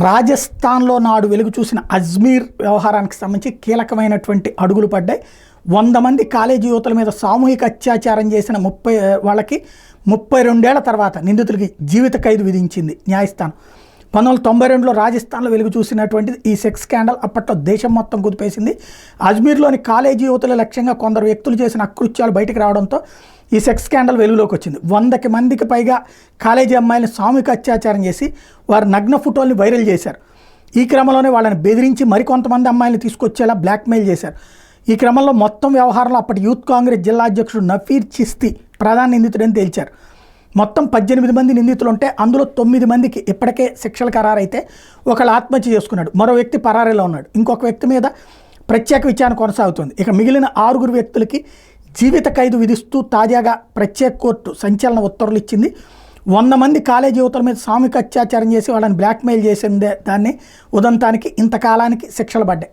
రాజస్థాన్లో నాడు వెలుగు చూసిన అజ్మీర్ వ్యవహారానికి సంబంధించి కీలకమైనటువంటి అడుగులు పడ్డాయి. 100 మంది కాలేజీ యువతుల మీద సామూహిక అత్యాచారం చేసిన వాళ్ళకి 32 ఏళ్ల తర్వాత నిందితులకి జీవిత ఖైదు విధించింది న్యాయస్థానం. 1992లో రాజస్థాన్లో వెలుగు చూసినటువంటిది ఈ సెక్స్ స్కాండల్ అప్పట్లో దేశం మొత్తం కుదిపేసింది. అజ్మీర్లోని కాలేజీ యువతుల లక్ష్యంగా కొందరు వ్యక్తులు చేసిన అకృత్యాలు బయటకు రావడంతో ఈ సెక్స్ స్కాండల్ వెలుగులోకి వచ్చింది. 100 మందికి పైగా కాలేజీ అమ్మాయిలను సామూహిక అత్యాచారం చేసి వారి నగ్న ఫోటోల్ని వైరల్ చేశారు. ఈ క్రమంలోనే వాళ్ళని బెదిరించి మరికొంతమంది అమ్మాయిలను తీసుకొచ్చేలా బ్లాక్మెయిల్ చేశారు. ఈ క్రమంలో మొత్తం వ్యవహారంలో అప్పటి యూత్ కాంగ్రెస్ జిల్లా అధ్యక్షుడు నఫీర్ చిస్తి ప్రధాన నిందితుడని తేల్చారు. మొత్తం 18 మంది నిందితులు ఉంటే అందులో 9 మందికి ఇప్పటికే శిక్షలు ఖరారైతే ఒకళ్ళు ఆత్మహత్య చేసుకున్నాడు, మరో వ్యక్తి పరారీలో ఉన్నాడు, ఇంకొక వ్యక్తి మీద ప్రత్యేక విచారణ కొనసాగుతుంది. ఇక మిగిలిన 6 వ్యక్తులకి జీవిత ఖైదు విధిస్తూ తాజాగా ప్రత్యేక కోర్టు సంచలన ఉత్తర్వులు ఇచ్చింది. 100 మంది కాలేజీ యువతుల మీద సామూహిక అత్యాచారం చేసి వాళ్ళని బ్లాక్మెయిల్ చేసిందే దాన్ని ఉదంతానికి ఇంతకాలానికి శిక్షలు పడ్డాయి.